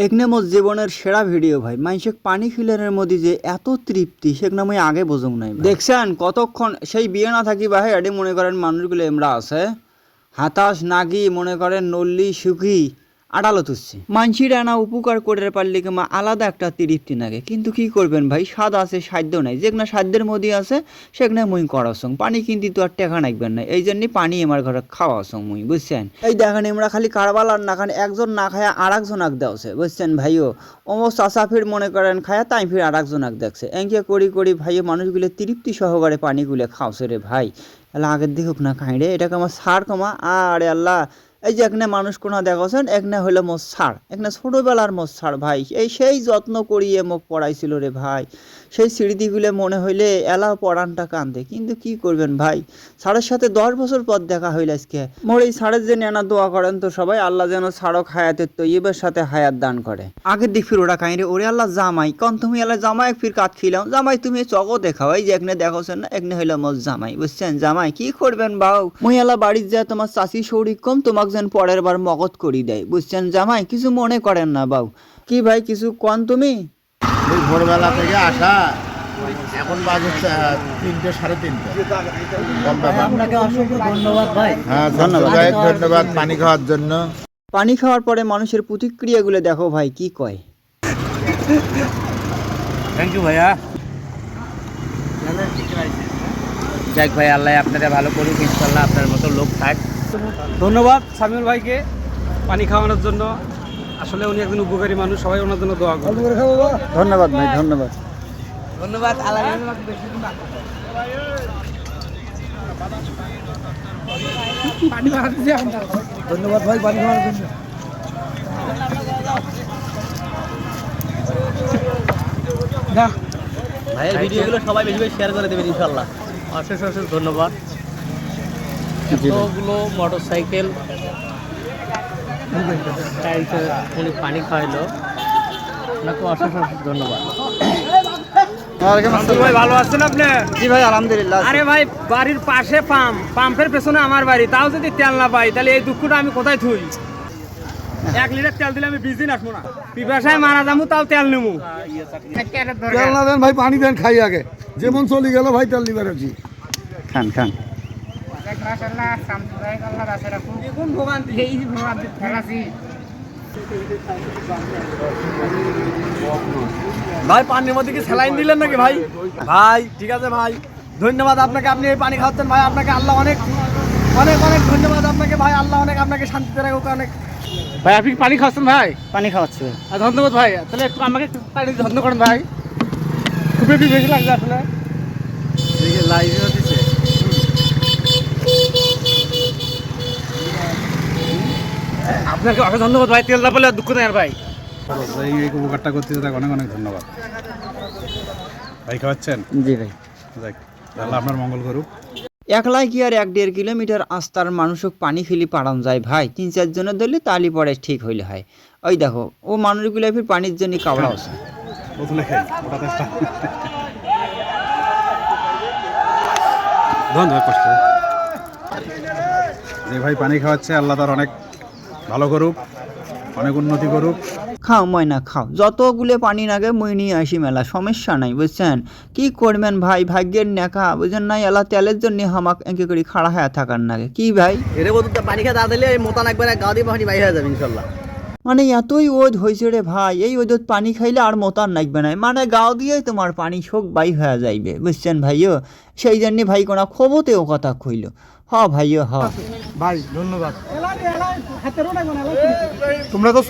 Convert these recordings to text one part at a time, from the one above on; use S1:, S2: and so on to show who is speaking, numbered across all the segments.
S1: এখানে মোর জীবনের সেরা ভিডিও ভাই, মাইসেক পানি খিলানের মধ্যে যে এত তৃপ্তি সেখানে আমি আগে বোঝং নাই। দেখছেন কতক্ষণ সেই বিয়ে না থাকি ভাই, এটি মনে করেন মানুষগুলো এমরা আছে হাতাশ নাগি মনে করেন নল্লি সুখী আড়ালত হচ্ছে মানসির আনা উপকার করে পারলে কিংবা আলাদা একটা তৃপ্তি নাগে। কিন্তু কি করবেন ভাই, স্বাদ আছে সাধ্য নাই, যেখানে সাধ্যের মধ্যে আছে সেখানে মুই করাসং পানি কিন্তু তো আর টেকা নাকবেন না, এই জন্যই পানি আমার ঘরে খাওয়াসং মুই, বুঝছেন। এই দেখেন আমরা খালি কারবাল আর না খান একজন না খায়া আর একজন আগ দেওছে, বুঝছেন ভাইও। অমো চাষা ফির মনে করেন খায়া তাই ফির আর একজন আগ দেখছে এঁকে করি করি ভাইও মানুষগুলো তৃপ্তি সহকারে পানিগুলো খাওছে রে ভাই। আল্লাহ আগের দেখুক না খাই রে, এটাকে আমার সার কমা। আরে আল্লাহ, এই যে এখানে মানুষ কোনা দেখাছেন এখানে হইলো মোর সার, এখানে ছোটোবেলার মোর সার ভাই, সেই যত্ন করিয়ে মোক পড়াইছিল রে ভাই। সেই স্মৃতিগুলো মনে হইলে এলা পড়ানটা কান্দে। কিন্তু কি করবেন ভাই, সারের সাথে 10 বছর পর দেখা হইল আজকে। মোর এই সারের যে নেনা দোয়া করেন তো সবাই, আল্লাহ যেন সারক হায়াতের তৈবের সাথে হায়াত দান করে। আগের দিক ফির ওরা কাহিনী ওরে আল্লাহ জামাই কন তুমি আল্লাহ জামাই ফির কাত খিলাম জামাই তুমি চকো দেখাও, এই যে এখানে দেখাছেন না এখানে হইলো মোর জামাই, বুঝছেন। জামাই কি করবেন বাউ, মই আল্লাহ বাড়ির যা তোমার চাষি সৌরিক কম তোমাকে যেন পরের বার মগত করি দেয়, বুঝছেন জামাই। কিছু মনে করেন না বাউ। কি ভাই কিছু কন তুমি?
S2: এই ভোরবেলা থেকে আসা, এখন বাজে 3টে 3:30।
S3: আপনাকে অসংখ্য ধন্যবাদ ভাই।
S2: হ্যাঁ ধন্যবাদ পানি খাওয়ার জন্য।
S1: পানি খাওয়ার পরে মানুষের প্রতিক্রিয়াগুলো দেখো ভাই কি কয়।
S3: থ্যাংক ইউ ভাইয়া। যাক ভাই, আল্লাহ আপনারা ভালো করুক, ইনশাল্লাহ আপনার মতো লোক থাক।
S4: ধন্যবাদ সামিউল ভাইকে পানি খাওয়ানোর জন্য। আসলে উনি একজন উপকারী মানুষ, সবাই ওনার জন্য দোয়া করবে।
S1: ধন্যবাদ ভাই, ধন্যবাদ।
S3: ধন্যবাদ
S4: ধন্যবাদ ভাই পানি খাওয়ানোর জন্য।
S3: ভাইয়ের ভিডিওগুলো সবাই বেশি বেশি শেয়ার করে দেবেন ইনশাল্লাহ। অশেষ অশেষ ধন্যবাদ। এতগুলো মোটর সাইকেল উনি পানি খাওয়াইলো, আপনাকে অশেষ অশেষ ধন্যবাদ।
S4: ভাই ভালো আছেন আপনি?
S1: জি ভাই আলহামদুলিল্লাহ।
S4: আরে ভাই, বাড়ির পাশে পাম্পের পেছনে আমার বাড়ি, তাও যদি তেল না পাই তাহলে এই দুঃখটা আমি কোথায় থুই? 1 লিটার তেল দিলে আমি বিজিন আসবো না, পিপাসায় মারা যাবো তাও তেল নেবো।
S5: তেল না দেন ভাই, পানি দেন খাই আগে। যেমন চলে গেল ভাই তেল নিবার আছি।
S1: খান খান।
S4: ভাই পানির মধ্যে কি স্যালাইন দিলেন নাকি ভাই? ভাই ঠিক আছে ভাই, ধন্যবাদ আপনাকে, আপনি এই পানি খাওয়াচ্ছেন ভাই, আপনাকে আল্লাহ অনেক অনেক অনেক ধন্যবাদ আপনাকে ভাই, আল্লাহ অনেক আপনাকে শান্তিতে রাখুক অনেক। ভাই আপনি পানি খাওয়াচ্ছেন ভাই?
S1: পানি খাওয়াচ্ছে।
S4: ধন্যবাদ ভাই, তাহলে একটু আমাকে একটু পানি যত্ন করেন ভাই, খুবই বেশি লাগছে আসলে। আপনাকে অনেক ধন্যবাদ ভাই, তেল না পেলে দুঃখ নেই আর ভাই।
S5: এই উপকারটা করতে তাকে অনেক অনেক ধন্যবাদ ভাই। খাওয়াচ্ছেন?
S1: জি ভাই।
S5: যাক, আল্লাহ আপনার মঙ্গল করুক।
S1: একলাই কি আর 1-1.5 কিলোমিটার আস্তার মানুষক পানি খেলি পাড়ান যায় ভাই? 3-4 জনের ধরলে তালি পরে ঠিক হইলে হয়। ওই দেখো ও মানুষগুলো ফির পানির জন্য কাবড়া আছে।
S5: বোতলে খাই ওটাতে একটা ধন্যবাদ কষ্ট যে ভাই পানি খাওয়াচ্ছে, আল্লাহ তার অনেক ভালো করুক, অনেক উন্নতি করুক।
S1: খাও ময়না খাও, যতগুলো পানি লাগে মই নিয়ে আসি মেলা, সমস্যা নাই, বুঝছেন। কি করবেন ভাই, ভাগ্যের নেখা বুঝেন নাই, এলা তেলের জন্য হামাক এঁকে করে খাড়া হয়ে থাকার নাগে কি ভাই।
S3: এর বলতে পানি খেয়ে দাঁড় দিলে মোতা একবার গা দিয়ে পানি বাইরে হয়ে যাবে ইনশাল্লাহ।
S1: মানে এতই ওদ হয়েছে রে ভাই, এই ওদের পানি খাইলে আর মোতার নাকবে না, মানে গাও দিয়েই তোমার পানি শোক বাই হয়ে যাইবে, বুঝছেন ভাইও। সেই জন্য ভাই কোনা খবতেও কথা কইল। হ ভাইও হ
S5: ভাই ধন্যবাদ। তোমরা তো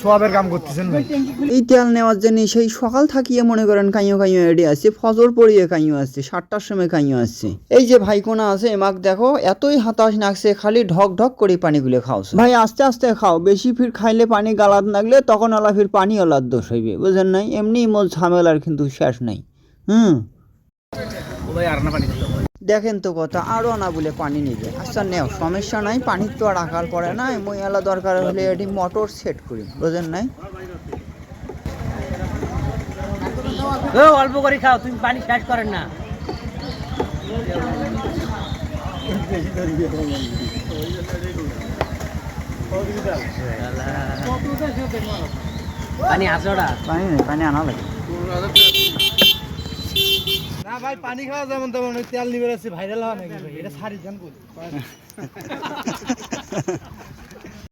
S5: সোয়াবের কাম করতেছেন ভাই।
S1: এই তেল নেওয়ার জন্য সেই সকাল থাকিয়ে মনে করেন কাইও কাইও এডে আসছে, ফজর পড়িয়ে কাইও আসছে, 7টার সময় কাইও আসছে। এই যে ভাই কোনা আছে এমাক দেখো এতই হতাশ নাকছে, খালি ঢক ঢক করে পানিগুলো খাওছে ভাই। আস্তে আস্তে খাও, বেশি ফির খাইলে পানি গালাত লাগলে তখন আলা ফির পানি ওলার দোষ হইবে, বুঝেন নাই। এমনি মোর ঝামেলার কিন্তু শেষ নাই। দেখেন তো কথা, আরো না বলে পানি নিবে। আচ্ছা নেও, সমস্যা নাই, পানির তো আর আকাল পড়ে না। মই এলা দরকার হলে এটি মোটর সেট করি, বুঝেন নাই।
S3: অল্প করে খাও, তুমি পানি শেষ করেন না। পানি আছে ওটা?
S1: পানি নেই, পানি আনা লাগে।
S4: না ভাই পানি খাওয়া যেমন তেমন ওই তেল নিবে আছে ভাইরাল হওয়া নাকি ভাই এটা সারি জান কই